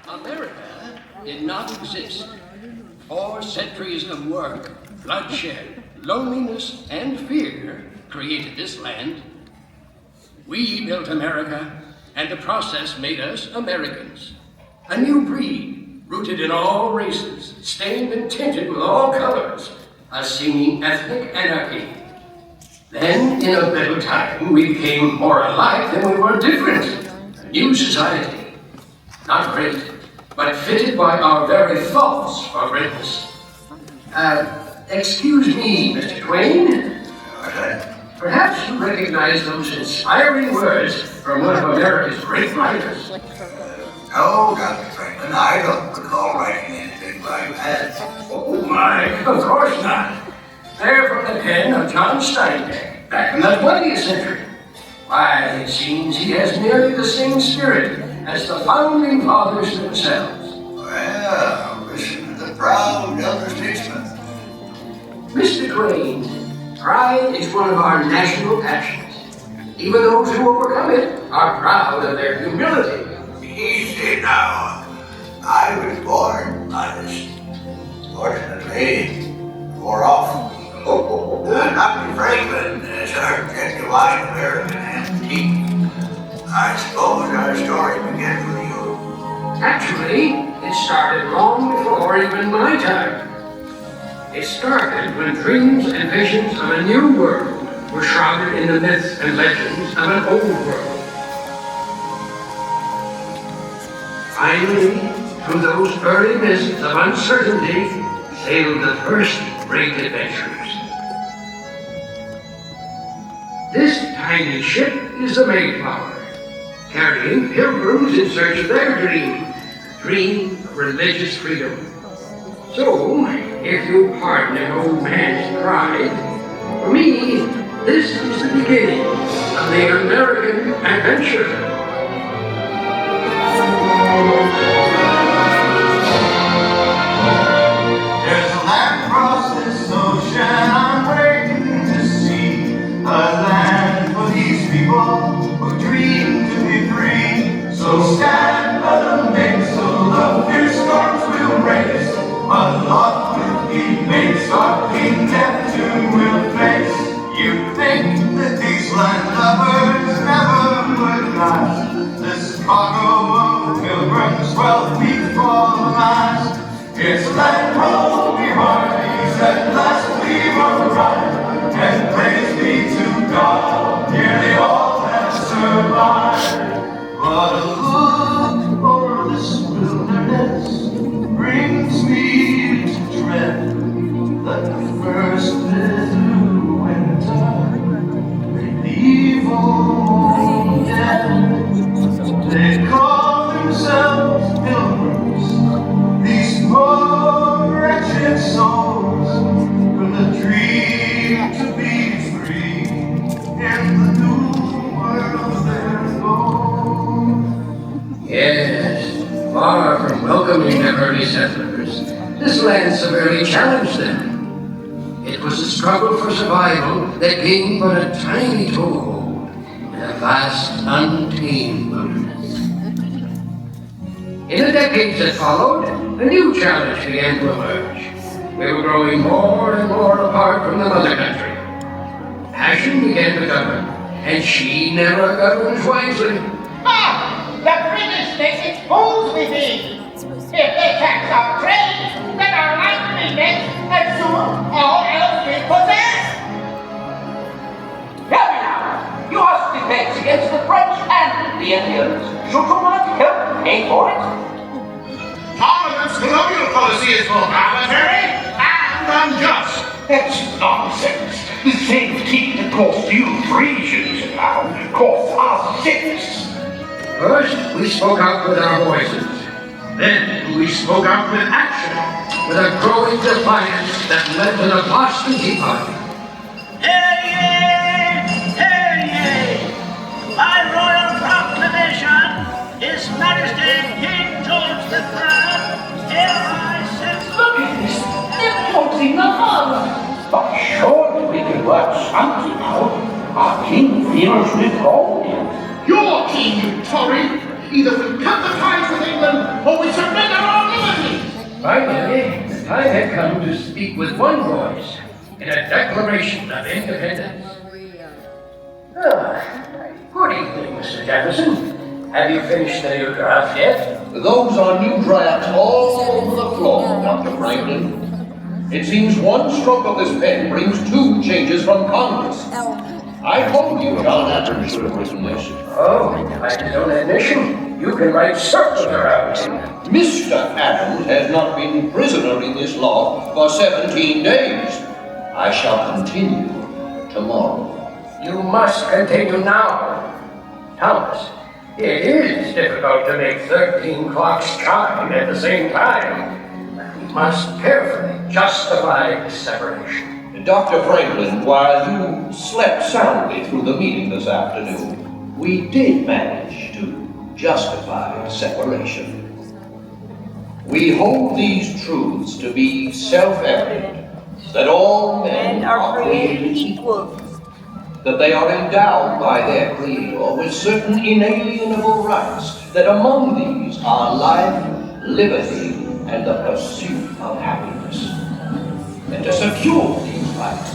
America did not exist. 4 centuries of work, bloodshed, loneliness, and fear created this land. We built America, and the process made us Americans. A new breed, rooted in all races, stained and tinted with all colors, a seeming ethnic anarchy. Then, in a little time, we became more alike than we were different. A new society. Not great, but fitted by our very thoughts for greatness. Excuse me, Mr. Twain. Perhaps you recognize those inspiring words from one of America's great writers. No, Dr. Franklin, I don't recall writing anything like that. Oh my, of course not. They're from the pen of John Steinbeck, back in the 20th century. Why, it seems he has nearly the same spirit as the founding fathers themselves. Well, listen to the proud elder statesman. Mr. Twain, pride is one of our national passions. Even those who overcome it are proud of their humility. Easy now. I was born honest. Fortunately, more often. Dr. Franklin is our genuine American antique. I suppose our story begins with you. Actually, it started long before even my time. It started when dreams and visions of a new world were shrouded in the myths and legends of an old world. Finally, through those early mists of uncertainty, sailed the first great adventurers. This tiny ship is the Mayflower, carrying pilgrims in search of their dream of religious freedom. So, if you pardon an old man's pride, for me, this is the beginning of the American adventure. There's a land across this ocean I'm waiting to see, a land for these people who dream to be free. So stand by the mainsail, the fierce storms will race, but love will be made, so King Neptune will face. You think that these land lovers never would last, this cargo of pilgrims well before the mast. It's land roll me hearties, at last we've arrived, and praise be to God, nearly all have survived. But a look over this wilderness brings me to dread that the first bitter winter may leave all dead. They call themselves pilgrims, these poor wretched souls, from the dream to be free in the new world they're going. Yes, far from welcoming the early settlers, this land severely challenged them. It was a struggle for survival that gained but a tiny toehold in a vast, untamed wilderness. In the decades that followed, a new challenge began to emerge. We were growing more and more apart from the mother country. Passion began to govern, and she never governs wisely. The British they expose we be. If they tax our trade, then our life will be next, and soon all else we possess. Hear me now. You must defense against the French and the Indians. Should you not help pay for it? Parliament's colonial policy is both arbitrary and unjust. That's nonsense. The same tea that costs you 3 shillings a pound costs us 6. First, we spoke out with our voices. Then, we spoke out with action, with a growing defiance that led to the Boston Tea Party. Hear ye! Hear ye! By royal proclamation, His Majesty King George III hereby sets... Look at this. They're closing the hall. But surely we can work something out. Our king fears with gold. Your king, Tory, Either we cut the ties with England or we surrender our liberties. Finally, the time had come to speak with one voice in a declaration of independence. Good evening, Mr. Jefferson. Have you finished the new draft yet? Those are new drafts all over the floor, Dr. Franklin. It seems one stroke of this pen brings 2 changes from Congress. I told you John Adams should have written this. Oh, by his own admission, you can write circles around him. Mr. Adams has not been prisoner in this law for 17 days. I shall continue tomorrow. You must continue now. Thomas, it is difficult to make 13 clocks chime at the same time. We must carefully justify the separation. Dr. Franklin, while you slept soundly through the meeting this afternoon, we did manage to justify separation. We hold these truths to be self-evident, that all men are created equal, that they are endowed by their Creator with certain inalienable rights, that among these are life, liberty, and the pursuit of happiness. And to secure these rights,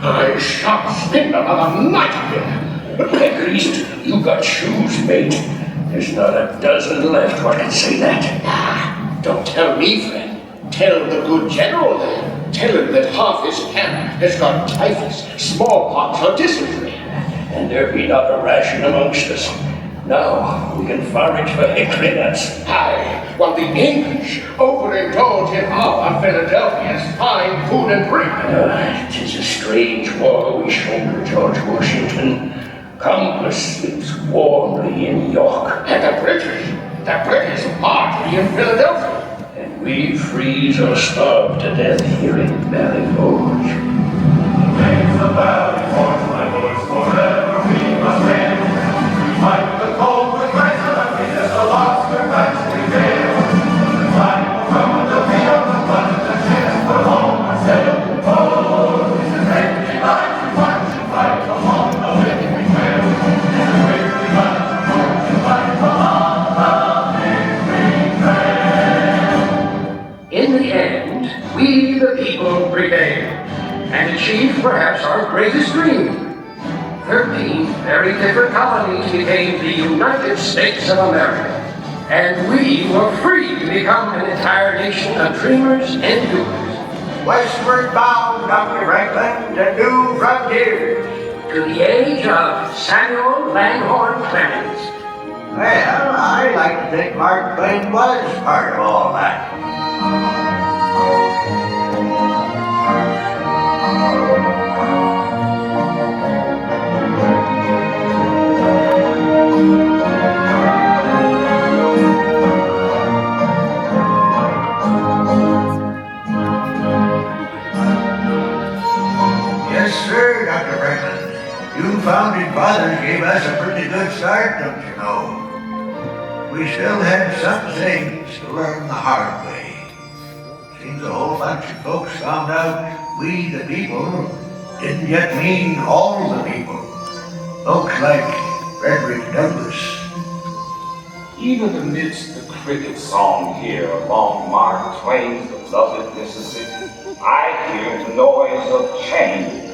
I shan't spend another night here. At least you got shoes, mate. There's not a dozen left who can say that. Don't tell me, friend. Tell the good general then. Tell him that half his camp has got typhus, smallpox, or dysentery. And there be not a ration amongst us. Now we can forage for hickory nuts. Aye, while the English overindulge in our Philadelphia's fine food and drink. 'Tis a strange war we shoulder, George Washington. Congress sleeps warmly in York. And the British march in Philadelphia. And we freeze or starve to death here in Valley Forge. Raise the Valley Forge, my lords, forever we must win. We fight the cold with grace and happiness, the lost their backs we fail. The time will come when the field of blood and the ships for home and sail. Oh, it's a great delight to march and fight along the victory trail. It's a great delight to march and fight along the victory trail. In the end, we the people prevailed and achieved perhaps our greatest dream. 13 very different colonies became the United States of America, and we were free to become an entire nation of dreamers and doers. Westward bound, Dr. Franklin, to new frontiers. To the age of Samuel Langhorne Clemens. Well, I like to think Mark Twain was part of all that. Yes, sir, Dr. Franklin. You founding fathers gave us a pretty good start, don't you know? We still had some things to learn the hard way. Seems a whole bunch of folks found out we the people didn't yet mean all the people. Folks like Frederick Douglass. Even amidst the cricket song here along Mark Twain's beloved Mississippi, I hear the noise of change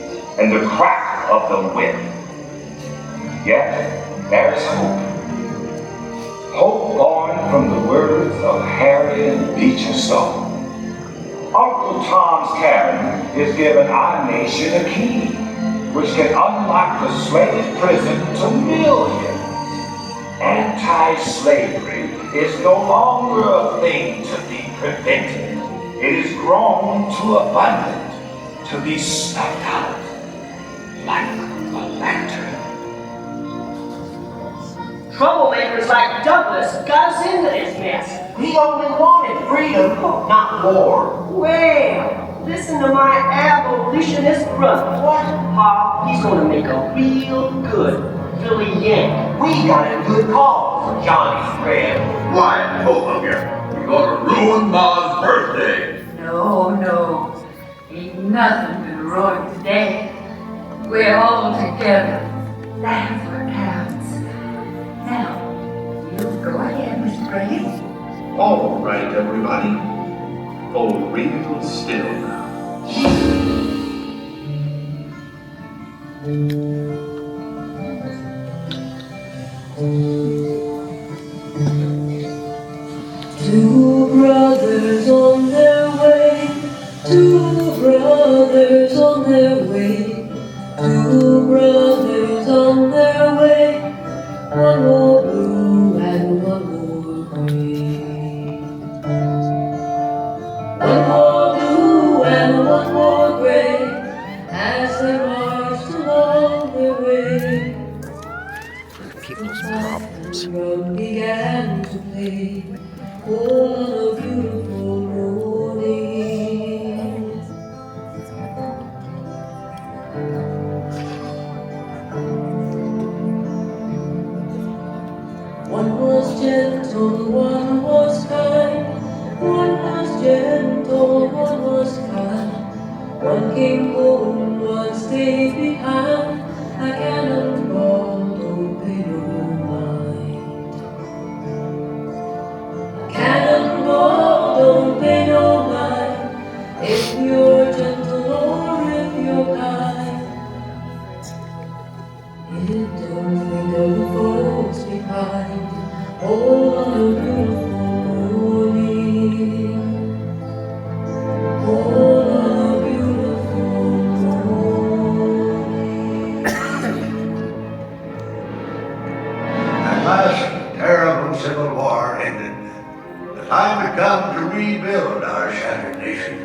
and the crack of the whip. Yet there's hope. Hope born from the words of Harriet Beecher Stowe. Uncle Tom's Cabin has given our nation a key, which can unlock the slave prison to millions. Anti-slavery is no longer a thing to be prevented. It is grown too abundant to be snuffed out. like a lantern. Troublemakers like Douglas got us into this mess. We only wanted freedom, not war. Well, listen to my abolitionist brother. What? Pa, he's gonna make a real good Philly Yank. We got a good call for Johnny's friend. Why, both of you, you're gonna ruin Ma's birthday. No. Ain't nothing been ruined today. We're all together. That's what counts. Now, you go ahead, Mr. Grace. All right, everybody. Hold real still now. Two brothers on their way. Two brothers on their way. Two brothers on their way. One more blue and one more gray. One more blue and one more gray, as they marched along their way. People's problems. The drum began to play. Oh, what a beautiful morning. One was gentle, one was kind. One was gentle, one was kind. One came home, one stayed behind. A cannonball, don't pay no mind. A cannonball, don't pay no mind. If you're gentle or if you're kind. It don't think of the folks behind. Oh, what a beautiful morning. Oh, what a beautiful morning. At last, the terrible Civil War ended. The time had come to rebuild our shattered nation.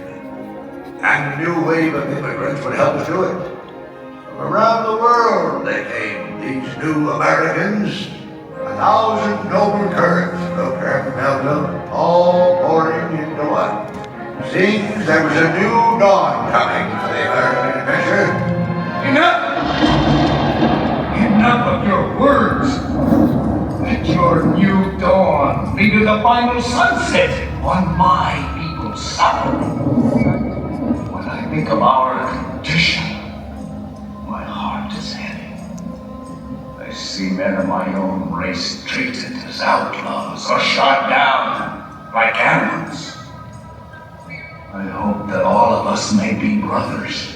And a new wave of immigrants would help us do it. From around the world they came, these new Americans. 1,000 noble currents broke our meltdown, all pouring into one. Seems there was a new dawn coming for the American adventure. Enough of your words. Let your new dawn be to the final sunset on my people's suffer. When I think of our condition, my heart is heavy. I see men of my own race treated as outlaws or shot down like animals. I hope that all of us may be brothers,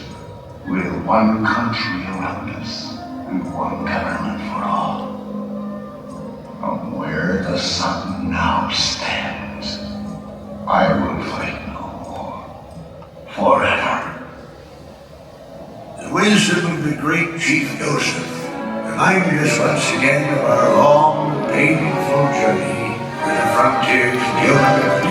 with one country around us and one government for all. From where the sun now stands, I will fight no more, forever. The wisdom of the great Chief Joseph reminded us once again of our long, painful journey to the frontiers of human liberty.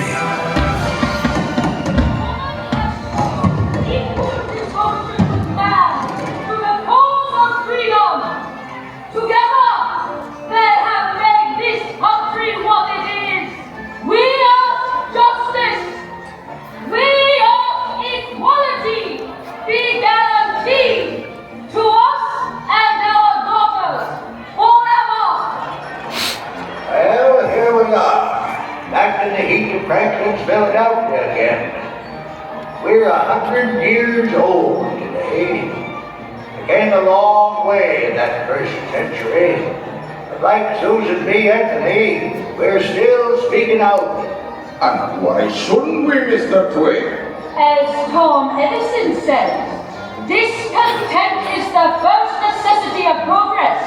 Back in the heat of Franklin's Philadelphia again. We're 100 years old today. Again, a long way in that first century. But like Susan B. Anthony, we're still speaking out. And why shouldn't we, Mr. Twain? As Tom Edison says, discontent is the first necessity of progress.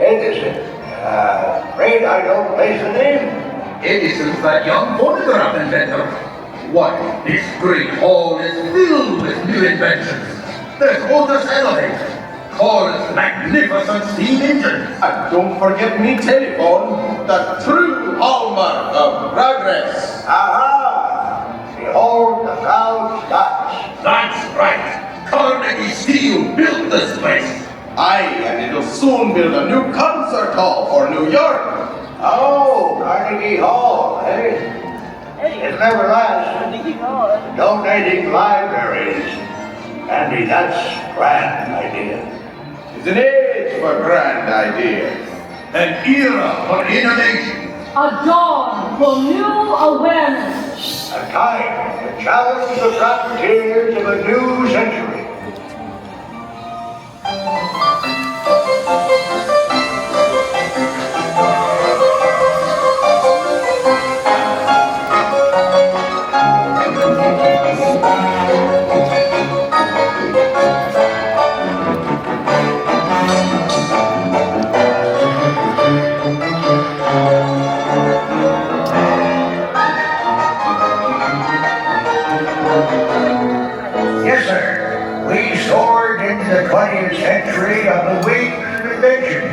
Edison? Afraid I don't place the name. Edison's that young phonograph inventor. Why, this great hall is filled with new inventions. There's Otis elevator, Ford's magnificent steam engine. And don't forget me telephone, the true hallmark of progress. Aha! Behold the proud Scotch. That's right. Carnegie Steel built this place. Aye, and it'll soon build a new concert hall for New York. Oh, Carnegie Hall, eh? It never lasts. Donating libraries. Andy, that's a grand idea. It's an age for grand ideas. An era for innovation. A dawn for new awareness. A time to challenge the frontiers of a new century. Yes, sir. We soared into the 20th century on the wings of invention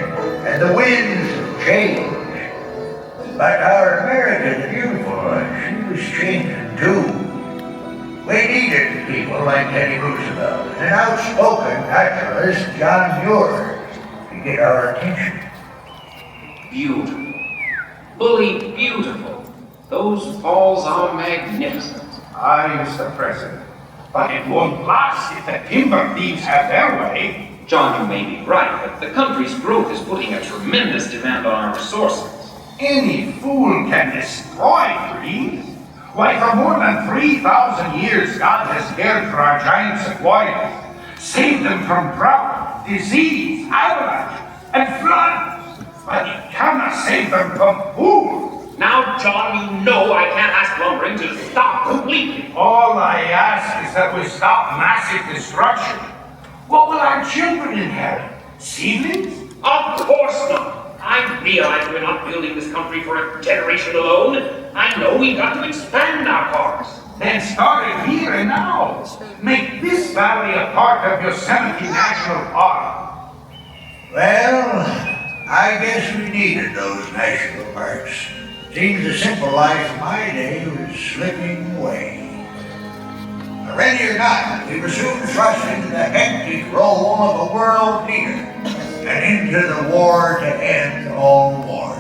and the winds of change. But our American beautiful, she was changing too. We needed people like Teddy Roosevelt and an outspoken naturalist, John Muir, to get our attention. Beautiful. Bully beautiful. Those falls are magnificent. Aye, Mr. President. But it won't last if the timber thieves have their way. John, you may be right, but the country's growth is putting a tremendous demand on our resources. Any fool can destroy trees. Why, for more than 3,000 years, God has cared for our giant sequoias, saved them from drought, disease, avalanche, and flood. But He cannot save them from fools. Now, John, you know I can't ask lumbering to stop completely. All I ask is that we stop massive destruction. What will our children inherit? Seedlings? Of course not. I realize we're not building this country for a generation alone. I know we've got to expand our parks. Then start it here and now. Make this valley a part of Yosemite National Park. Well, I guess we needed those national parks. Seems the simple life of my day was slipping away. Ready or not, we were soon thrust into the hectic role of a world leader and into the war to end all wars.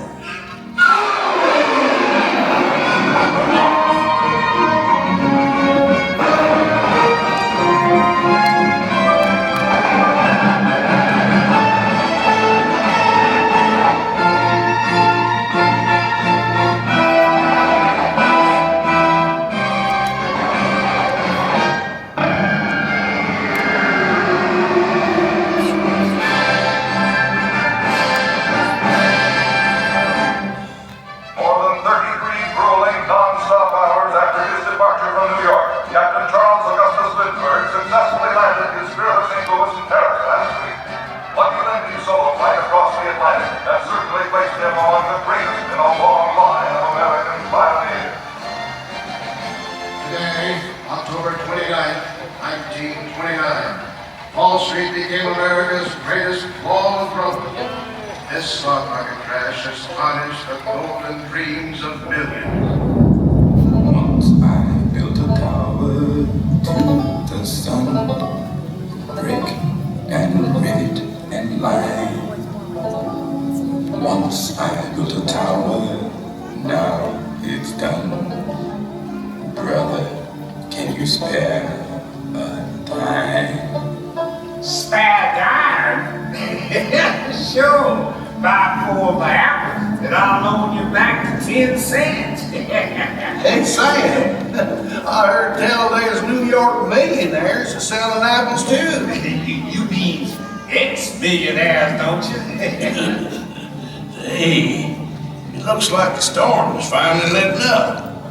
Looks like the storm is finally letting up.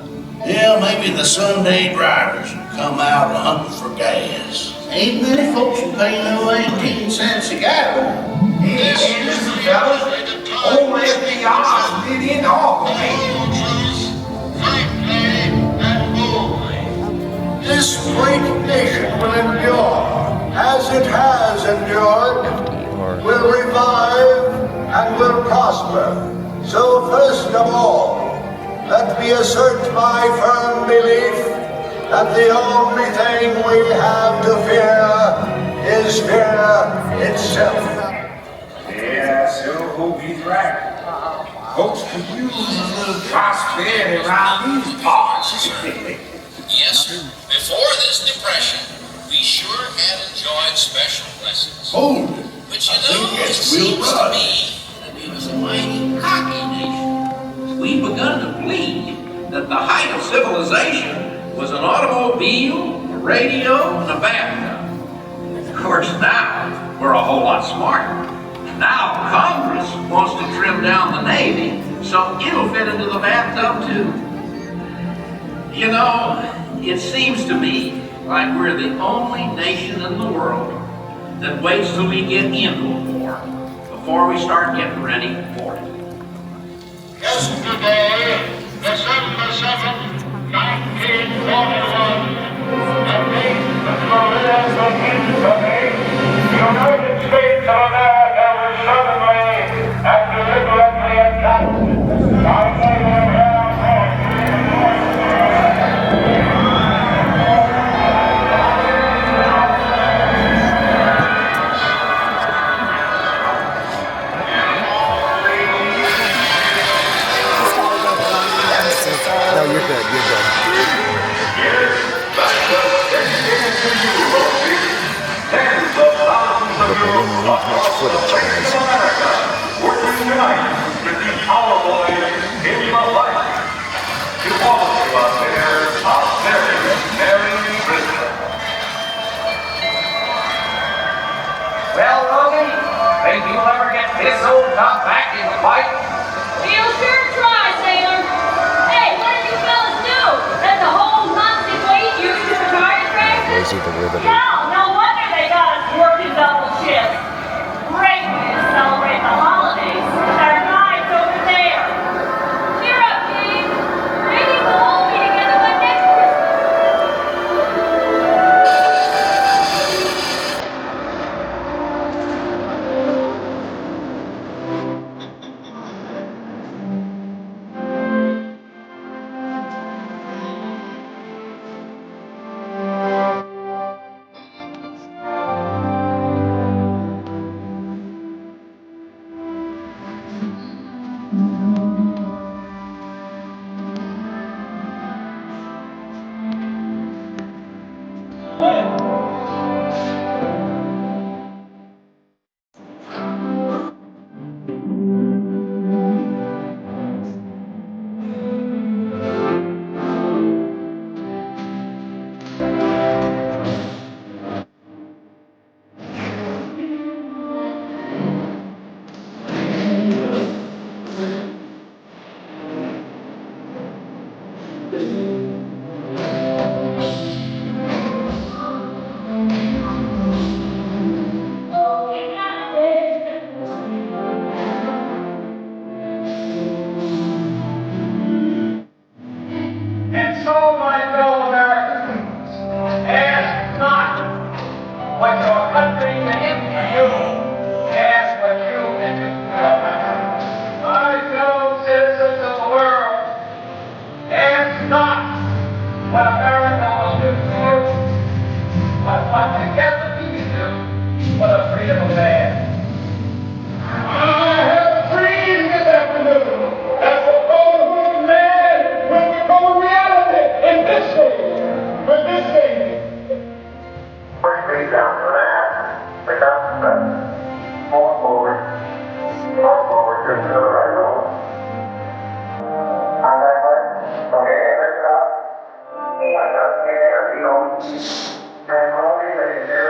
Yeah, maybe the Sunday drivers will come out hunting for gas. Ain't many folks will pay no 18 cents a gallon. Hey, listen, fellas. Old FDR did it all for me. This great nation will endure, as it has endured, will revive and will prosper. So first of all, let me assert my firm belief that the only thing we have to fear is Vienna itself. Yes, I hope he's right. Folks could use a little prosperity around these parts. Yes, sir. Before this depression, we sure had enjoyed special blessings. Hold it. But you know, it seems to me that we was a mighty cocky nation. We've begun to believe that the height of civilization was an automobile, a radio, and a bathtub. Of course, now we're a whole lot smarter. Now Congress wants to trim down the Navy so it'll fit into the bathtub too. You know, it seems to me like we're the only nation in the world that waits till we get into a war before we start getting ready for it. Yesterday, December 7th, 1941, the nation of Florida the United States of America was suddenly and deliberately attacked by naval air force. No, you're good, you're good. But we didn't need much footage, guys. Working tonight with the powerful in the light. To all of you out there, a very Merry Christmas. Well, Logan, think you'll ever get this old top back in the fight? We'll sure try, Sailor. Hey, what did you fellas do? Let the whole Nazi fleet use your target practice? No wonder they got us working double shifts. Great way to celebrate the holidays. Our guys over there. Cheer up, team. Maybe we'll all be together by next Christmas. And so, my fellow Americans, ask not what your country can do for you, ask what you can do for them. My fellow citizens of the world, ask not what America will do for you, but what together we can do for the freedom of man. I have a dream this afternoon that the whole man will become reality in this state, with this state. Push me down to that. Pick up the step. Fall forward. Fall forward. Turn to the right roll. On that way. Okay, let's stop. I got the air, you know. And all the way there.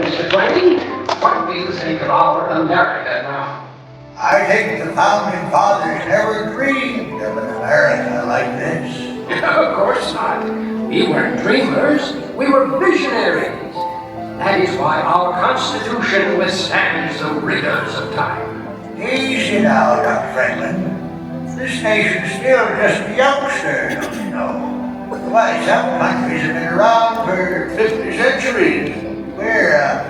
Mr. Twain. What do you think of our America now? I think the founding fathers never dreamed of an America like this. Of course not. We weren't dreamers. We were visionaries. That is why our Constitution withstands the rigors of time. Easy now, Dr. Franklin. This nation's still just a youngster, don't you know? Why, some countries have been around for 50 centuries. We're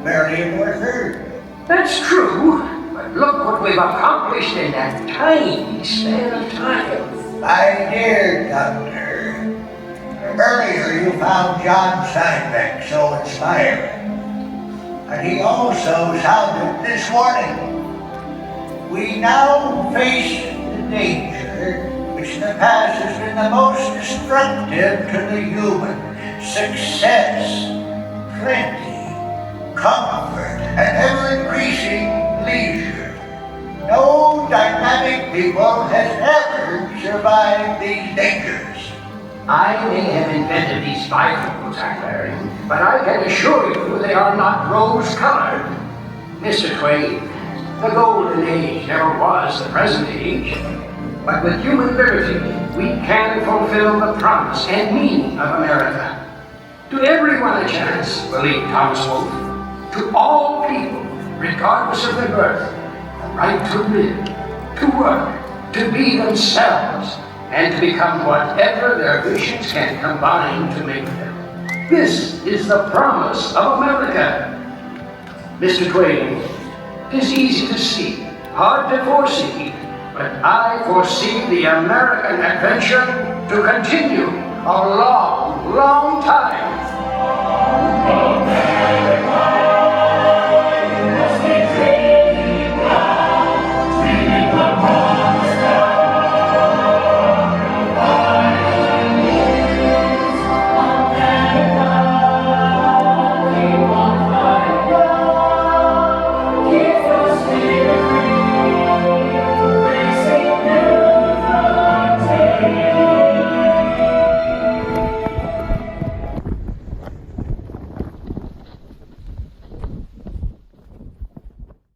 barely in our third. That's true, but look what we've accomplished in that tiny span of time. My dear Doctor, earlier you found John Steinbeck so inspiring. And he also sounded this warning. We now face the danger which in the past has been the most destructive to the human. Success, plenty, comfort, and ever-increasing leisure. No dynamic people has ever survived these dangers. I may have invented these bifocals I'm wearing, but I can assure you they are not rose-colored. Mr. Twain, the golden age never was the present age. But with human liberty, we can fulfill the promise and meaning of America. To everyone a chance, believed Thomas Wolfe. To all people, regardless of their birth, the right to live, to work, to be themselves, and to become whatever their visions can combine to make them. This is the promise of America. Mr. Twain, it is easy to see, hard to foresee, but I foresee the American adventure to continue a long, long time.